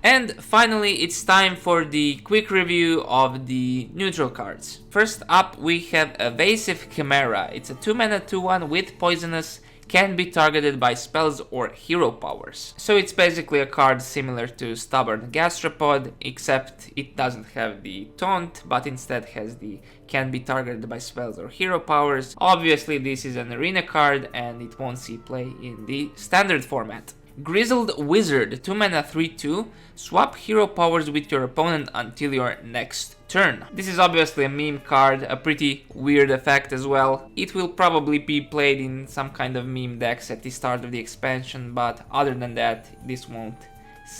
And finally, it's time for the quick review of the neutral cards. First up, we have Evasive Chimera. It's a 2-mana 2/1 with Poisonous, can be targeted by spells or hero powers. So it's basically a card similar to Stubborn Gastropod, except it doesn't have the taunt, but instead has the can be targeted by spells or hero powers. Obviously this is an arena card and it won't see play in the standard format. Grizzled Wizard, 2-mana 3/2, swap hero powers with your opponent until your next turn. This is obviously a meme card, a pretty weird effect as well. It will probably be played in some kind of meme decks at the start of the expansion, but other than that, this won't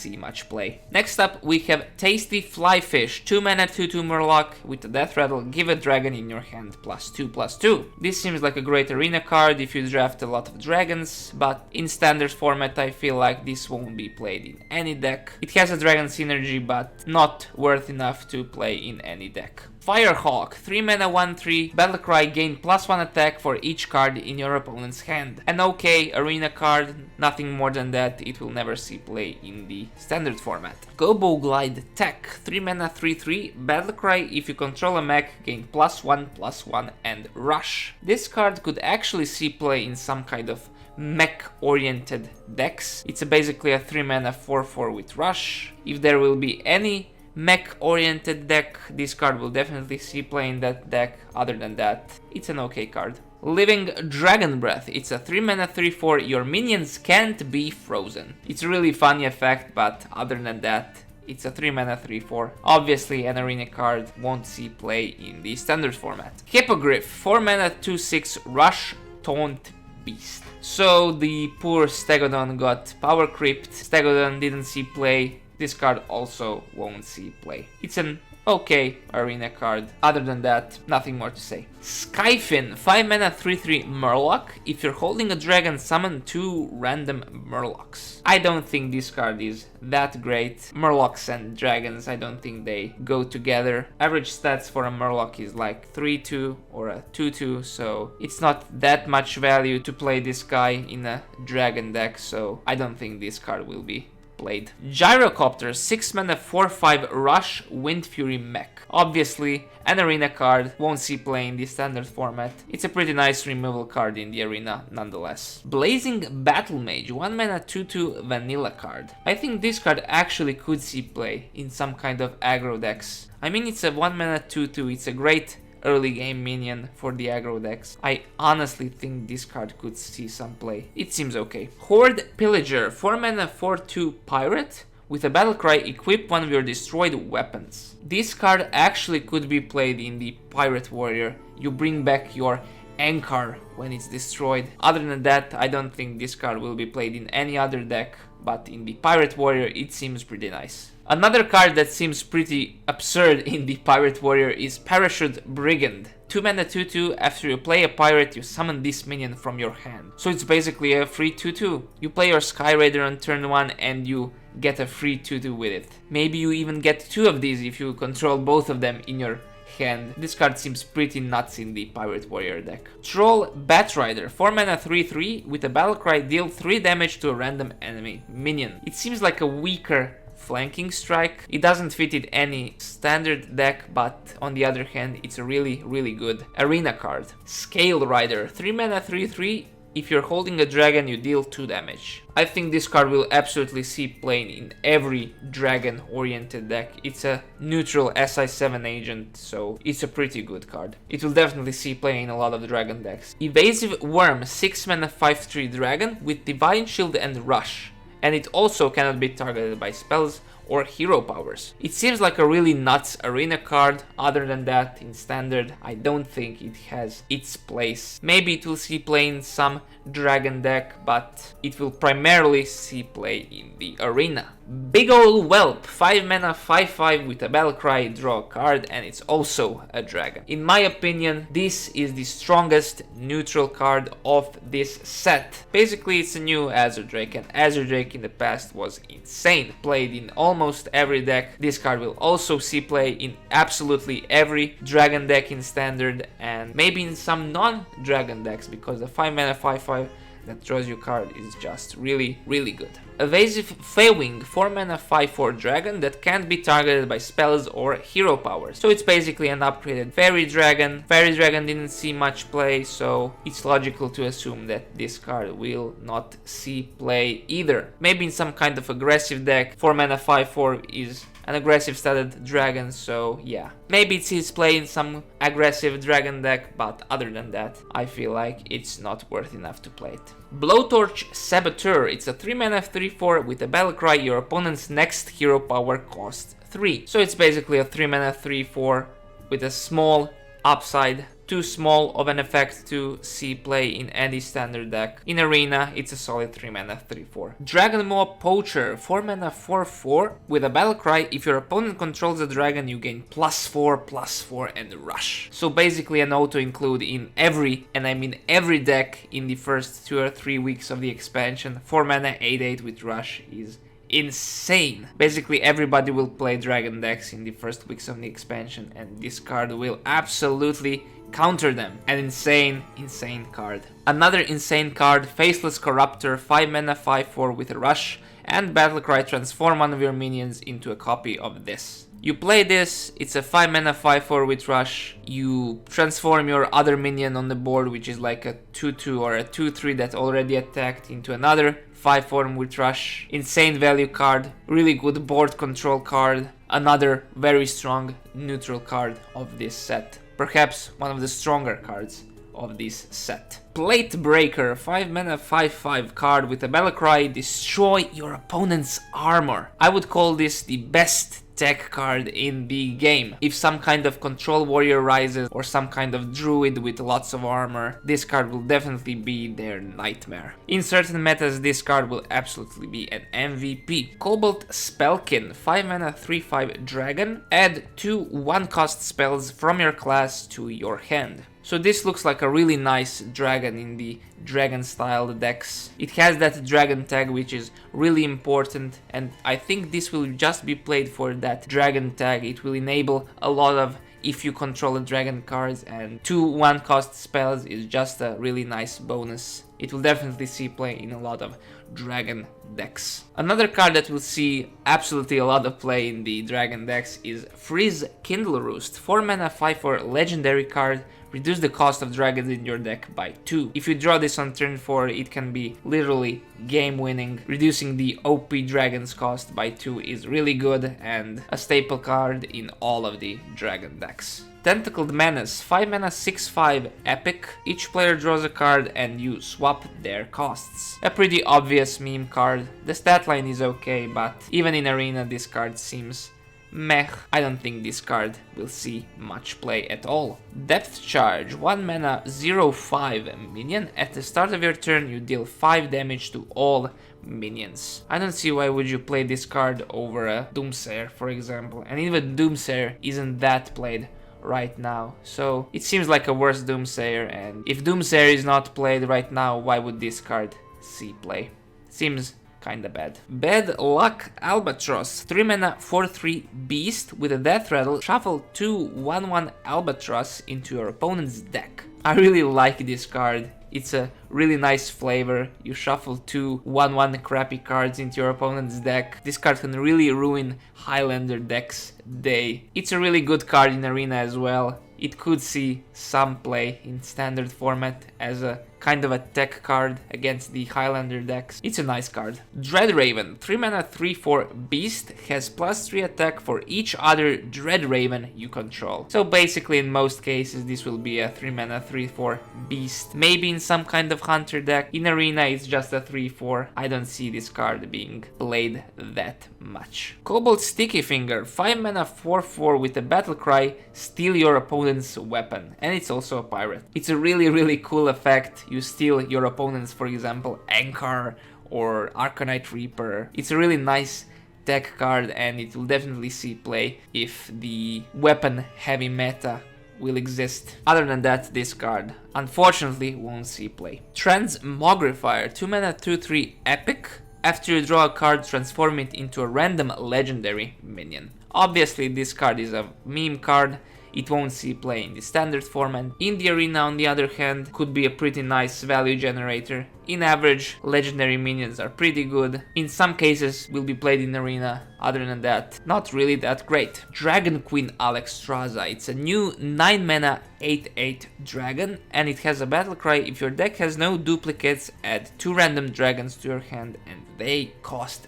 see much play. Next up, we have Tasty Flyfish, 2-mana 2/2 Murloc with a Death Rattle, give a dragon in your hand, +2/+2. This seems like a great arena card if you draft a lot of dragons, but in standard format I feel like this won't be played in any deck. It has a dragon synergy, but not worth enough to play in any deck. Firehawk, 3-mana 1/3, Battlecry, gain +1 attack for each card in your opponent's hand. An okay arena card, nothing more than that, it will never see play in the standard format. Gobo Glide Tech, 3-mana 3/3, Battlecry, if you control a mech, gain +1/+1 and Rush. This card could actually see play in some kind of mech-oriented decks. It's basically a 3-mana 4/4 with Rush. If there will be any mech-oriented deck, this card will definitely see play in that deck. Other than that, it's an okay card. Living Dragon Breath, it's a 3-mana 3/4, your minions can't be frozen. It's a really funny effect, but other than that, it's a 3-mana 3/4. Obviously an arena card, won't see play in the standard format. Hippogriff, 4-mana 2/6, Rush, Taunt, Beast. So the poor Stegodon got power creeped, Stegodon didn't see play. This card also won't see play. It's an okay arena card. Other than that, nothing more to say. Skyfin, 5-mana 3/3 Murloc. If you're holding a dragon, summon 2 random Murlocs. I don't think this card is that great. Murlocs and dragons, I don't think they go together. Average stats for a Murloc is like 3/2 or a 2/2, so it's not that much value to play this guy in a dragon deck, so I don't think this card will be played. Gyrocopter, 6-mana 4/5 Rush, Wind Fury Mech. Obviously an arena card, won't see play in the standard format. It's a pretty nice removal card in the arena nonetheless. Blazing Battle Mage, 1-mana 2/2 vanilla card. I think this card actually could see play in some kind of aggro decks. I mean, it's a 1-mana 2/2, it's a great early game minion for the aggro decks. I honestly think this card could see some play. It seems okay. Horde Pillager, 4-mana 4/2 Pirate. With a Battlecry, equip one of your destroyed weapons. This card actually could be played in the Pirate Warrior. You bring back your Anchor when it's destroyed. Other than that, I don't think this card will be played in any other deck, but in the Pirate Warrior it seems pretty nice. Another card that seems pretty absurd in the Pirate Warrior is Parachute Brigand. 2-mana 2/2, after you play a pirate, you summon this minion from your hand. So it's basically a free 2/2. You play your Sky Raider on turn 1 and you get a free 2/2 with it. Maybe you even get 2 of these if you control both of them in your hand. This card seems pretty nuts in the Pirate Warrior deck. Troll Batrider, 4-mana 3/3, with a Battlecry, deal 3 damage to a random enemy minion. It seems like a weaker flanking strike. It doesn't fit in any standard deck, but on the other hand, it's a really good arena card. Scale Rider, 3-mana 3/3. If you're holding a dragon, you deal 2 damage. I think this card will absolutely see play in every dragon-oriented deck. It's a neutral SI7 agent, so it's a pretty good card. It will definitely see play in a lot of dragon decks. Evasive Worm, 6-mana 5/3 dragon with Divine Shield and Rush. And it also cannot be targeted by spells or hero powers. It seems like a really nuts arena card. Other than that, in standard, I don't think it has its place. Maybe it will see play in some dragon deck, but it will primarily see play in the arena. Big Ol' Whelp, 5-mana 5/5 with a Battlecry, draw a card, and it's also a dragon. In my opinion, this is the strongest neutral card of this set. Basically, it's a new Azure Drake, and Azure Drake in the past was insane. Played in almost every deck. This card will also see play in absolutely every dragon deck in standard, and maybe in some non-dragon decks, because the 5-mana 5/5 that draws you card is just really, really good. Evasive Feywing, 4 mana 5/4 dragon that can't be targeted by spells or hero powers. So it's basically an upgraded Fairy Dragon. Fairy Dragon didn't see much play, so it's logical to assume that this card will not see play either. Maybe in some kind of aggressive deck. 4 mana 5/4 is an aggressive studded dragon, so yeah. Maybe it sees play in some aggressive dragon deck, but other than that, I feel like it's not worth enough to play it. Blowtorch Saboteur, it's a 3 mana 3/4 with a battle cry, your opponent's next hero power costs 3. So it's basically a 3 mana 3/4 with a small upside. Too small of an effect to see play in any standard deck. In Arena, it's a solid 3 mana 3/4. Dragon Maw Poacher, 4 mana 4/4 with a battle cry. If your opponent controls a dragon, you gain +4/+4 and rush. So basically an auto include in every, and I mean every deck in the first 2 or 3 weeks of the expansion. 4 mana 8/8 with rush is insane. Basically everybody will play dragon decks in the first weeks of the expansion, and this card will absolutely counter them. An insane card. Another insane card, Faceless Corruptor, 5 mana 5/4 with a rush and battlecry, transform one of your minions into a copy of this. You play this, it's a 5 mana 5/4 with rush, you transform your other minion on the board, which is like a 2/2 or a 2/3 that already attacked, into another 5/4 with rush. Insane value card, really good board control card, another very strong neutral card of this set. Perhaps one of the stronger cards of this set. Plate Breaker, 5 mana 5/5 card with a battle cry, destroy your opponent's armor. I would call this the best tech card in the game. If some kind of control warrior rises or some kind of druid with lots of armor, this card will definitely be their nightmare. In certain metas, this card will absolutely be an MVP. Cobalt Spellkin, 5 mana 3/5 dragon, add 2 1-cost spells from your class to your hand. So this looks like a really nice dragon in the dragon style decks. It has that dragon tag, which is really important, and I think this will just be played for that dragon tag. It will enable a lot of if you control a dragon cards, and 2 1-cost spells is just a really nice bonus. It will definitely see play in a lot of dragon decks. Another card that will see absolutely a lot of play in the dragon decks is Freeze Kindle Roost, 4 mana 5/4 legendary card. Reduce the cost of dragons in your deck by 2. If you draw this on turn 4, it can be literally game winning. Reducing the OP dragons cost by 2 is really good and a staple card in all of the dragon decks. Tentacled Menace, 5 mana 6/5 epic. Each player draws a card and you swap their costs. A pretty obvious meme card. The stat line is okay, but even in Arena this card seems meh. I don't think this card will see much play at all. Depth Charge, 1 mana 0/5 minion. At the start of your turn you deal 5 damage to all minions. I don't see why would you play this card over a Doomsayer, for example, and even Doomsayer isn't that played right now, so it seems like a worse Doomsayer, and if Doomsayer is not played right now, why would this card see play? Seems kinda bad. Bad Luck Albatross, 3 mana 4/3 beast with a death rattle. Shuffle 2 1/1 Albatross into your opponent's deck. I really like this card. It's a really nice flavor. You shuffle 2 1/1 crappy cards into your opponent's deck. This card can really ruin Highlander decks' day. It's a really good card in Arena as well. It could see some play in standard format as a kind of a tech card against the Highlander decks. It's a nice card. Dreadraven, 3 mana 3/4 beast, has +3 attack for each other Dreadraven you control. So basically in most cases this will be a 3 mana 3/4 beast. Maybe in some kind of hunter deck. In Arena it's just a 3/4. I don't see this card being played that much. Cobalt Sticky Finger, 5 mana 4/4 with a battle cry, steal your opponent's weapon. And it's also a pirate. It's a really cool effect. You steal your opponent's, for example, Anchor or Arcanite Reaper. It's a really nice tech card and it will definitely see play if the weapon heavy meta will exist. Other than that, this card unfortunately won't see play. Transmogrifier, 2 mana 2/3 epic. After you draw a card, transform it into a random legendary minion. Obviously this card is a meme card. it won't see play in the standard format. In the arena, on the other hand, could be a pretty nice value generator. In average, legendary minions are pretty good. In some cases, will be played in arena. Other than that, not really that great. Dragon Queen Alexstrasza. It's a new 9 mana 8/8 dragon, and it has a battle cry. If your deck has no duplicates, add 2 random dragons to your hand, and they cost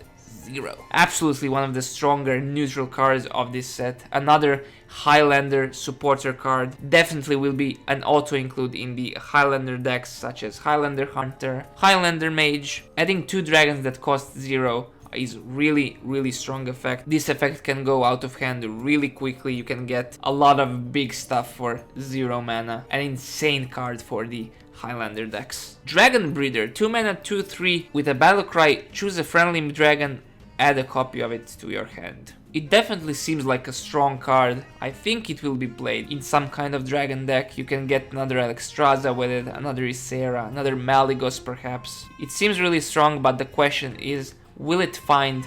0. Absolutely one of the stronger neutral cards of this set. Another Highlander supporter card. Definitely will be an auto include in the Highlander decks such as Highlander Hunter, Highlander Mage. Adding 2 dragons that cost 0 is really strong effect. This effect can go out of hand really quickly. You can get a lot of big stuff for 0 mana. An insane card for the Highlander decks. Dragon Breeder, 2 mana 2/3 with a battle cry. Choose a friendly dragon, add a copy of it to your hand. It definitely seems like a strong card. I think it will be played in some kind of dragon deck. You can get another Alexstrasza with it, another Ysera, another Malygos perhaps. It seems really strong, but the question is, will it find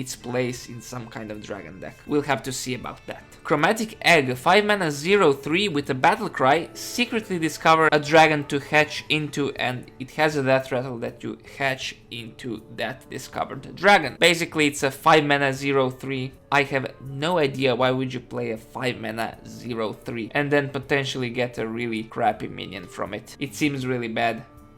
its place in some kind of dragon deck? We'll have to see about that. Chromatic Egg, 5 mana 0/3 with a battle cry. Secretly discover a dragon to hatch into, and it has a death rattle that you hatch into that discovered dragon. Basically, it's a 5 mana 0/3. I have no idea why would you play a 5 mana 0/3 and then potentially get a really crappy minion from it. It seems really bad.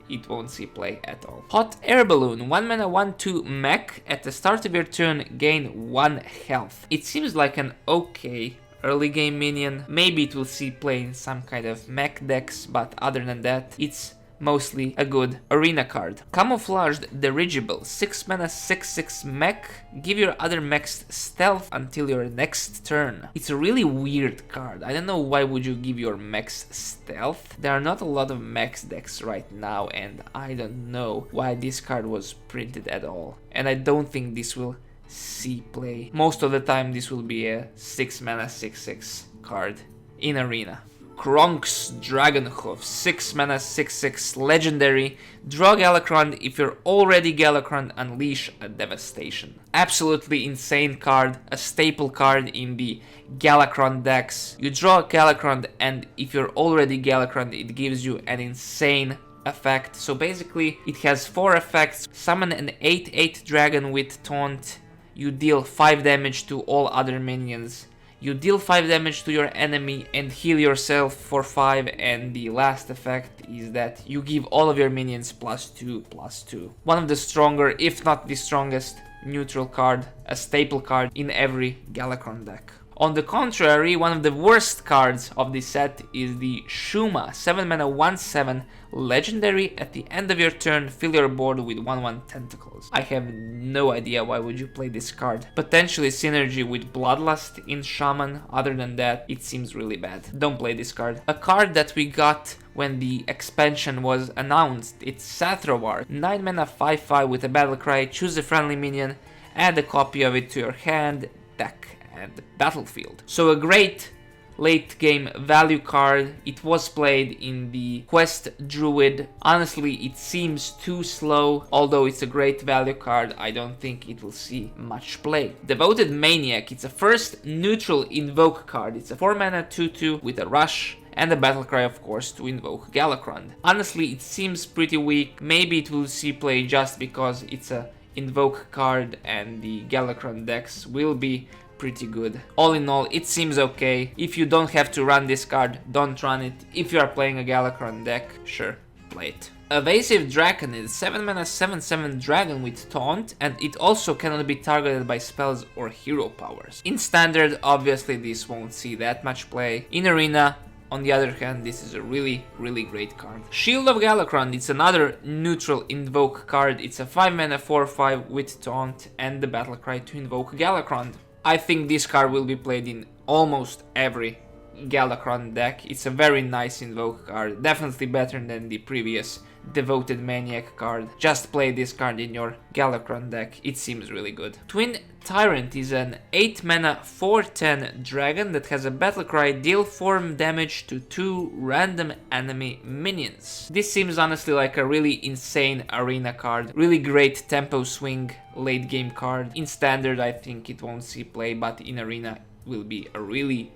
It won't see play at all. Hot Air Balloon, 1 mana 1/2 mech. At the start of your turn, gain 1 health. It seems like an okay early game minion. Maybe it will see play in some kind of mech decks, but other than that, it's mostly a good arena card. Camouflaged Dirigible, 6 mana 6/6 mech. Give your other mechs stealth until your next turn. It's a really weird card. I don't know why would you give your mechs stealth. There are not a lot of mechs decks right now, and I don't know why this card was printed at all. And I don't think this will see play. Most of the time this will be a 6 mana 6/6 card in arena. Kronk's Dragonhoof, 6 mana 6/6 legendary. Draw Galakrond. If you're already Galakrond, unleash a devastation. Absolutely insane card, a staple card in the Galakrond decks. You draw Galakrond, and if you're already Galakrond, it gives you an insane effect. So basically, it has 4 effects. Summon an 8/8 dragon with taunt. You deal 5 damage to all other minions. You deal 5 damage to your enemy and heal yourself for 5, and the last effect is that you give all of your minions +2/+2. One of the stronger, if not the strongest, neutral card, a staple card in every Galakrond deck. On the contrary, one of the worst cards of this set is the Shuma, 7 mana 1/7 legendary. At the end of your turn, fill your board with 1/1 tentacles. I have no idea why would you play this card. Potentially synergy with Bloodlust in Shaman. Other than that, it seems really bad. Don't play this card. A card that we got when the expansion was announced, it's Sathrowar, 9 mana 5/5 with a battle cry. Choose a friendly minion, add a copy of it to your hand, deck, and battlefield. So a great late game value card. It was played in the Quest Druid. Honestly, it seems too slow. Although it's a great value card, I don't think it will see much play. Devoted Maniac, it's a first neutral invoke card. It's a 4 mana 2/2 with a rush and a battle cry, of course, to invoke Galakrond. Honestly, it seems pretty weak. Maybe it will see play just because it's a invoke card and the Galakrond decks will be pretty good. All in all, it seems okay. If you don't have to run this card, don't run it. If you are playing a Galakrond deck, sure, play it. Evasive Dragon is 7 mana 7/7 dragon with taunt, and it also cannot be targeted by spells or hero powers. In standard, obviously this won't see that much play. In arena, on the other hand, this is a really great card. Shield of Galakrond, it's another neutral invoke card. It's a 5 mana 4/5 with taunt and the battle cry to invoke Galakrond. I think this card will be played in almost every Galakrond deck. It's a very nice invoke card, definitely better than the previous Devoted Maniac card. Just play this card in your Galakrond deck, it seems really good. Twin Tyrant is an 8 mana 4/10 dragon that has a battle cry. Deal 4 damage to 2 random enemy minions. This seems honestly like a really insane arena card. Really great tempo swing late game card. In standard I think it won't see play, but in arena will be a really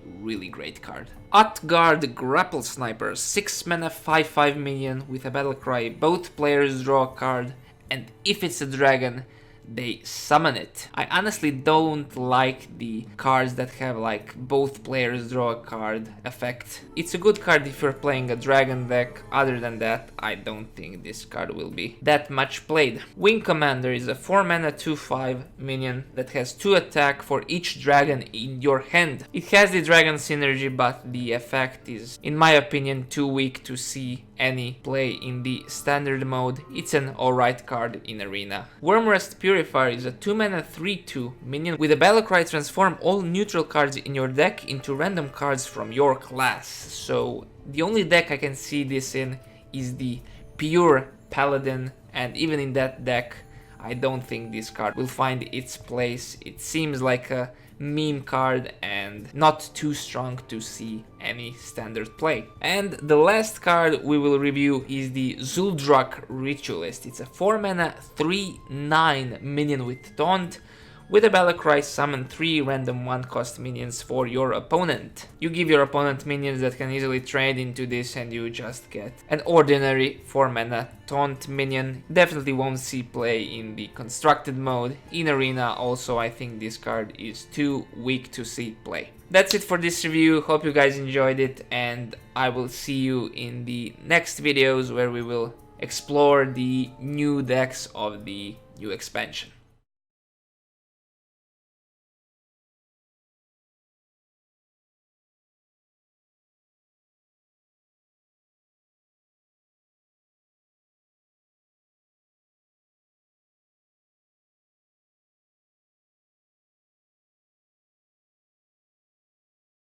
great card. Utgard Grapple Sniper, 6 mana 5/5 minion with a battle cry. Both players draw a card, and if it's a dragon, they summon it. I honestly don't like the cards that have like both players draw a card effect. It's a good card if you're playing a dragon deck. Other than that, I don't think this card will be that much played. Wing Commander is a 4 mana 2/5 minion that has 2 attack for each dragon in your hand. It has the dragon synergy, but the effect is, in my opinion, too weak to see any play in the standard mode. It's an alright card in Arena. Wormrest Purifier is a 2 mana 3/2 minion with a battlecry. Transform all neutral cards in your deck into random cards from your class. So the only deck I can see this in is the pure Paladin, and even in that deck I don't think this card will find its place. It seems like a meme card and not too strong to see any standard play. And the last card we will review is the Zuldrak Ritualist. It's a 4 mana 3/9 minion with taunt. With a battlecry, summon 3 random 1-cost minions for your opponent. You give your opponent minions that can easily trade into this, and you just get an ordinary 4 mana taunt minion. Definitely won't see play in the constructed mode. In Arena also, I think this card is too weak to see play. That's it for this review. Hope you guys enjoyed it, and I will see you in the next videos where we will explore the new decks of the new expansion.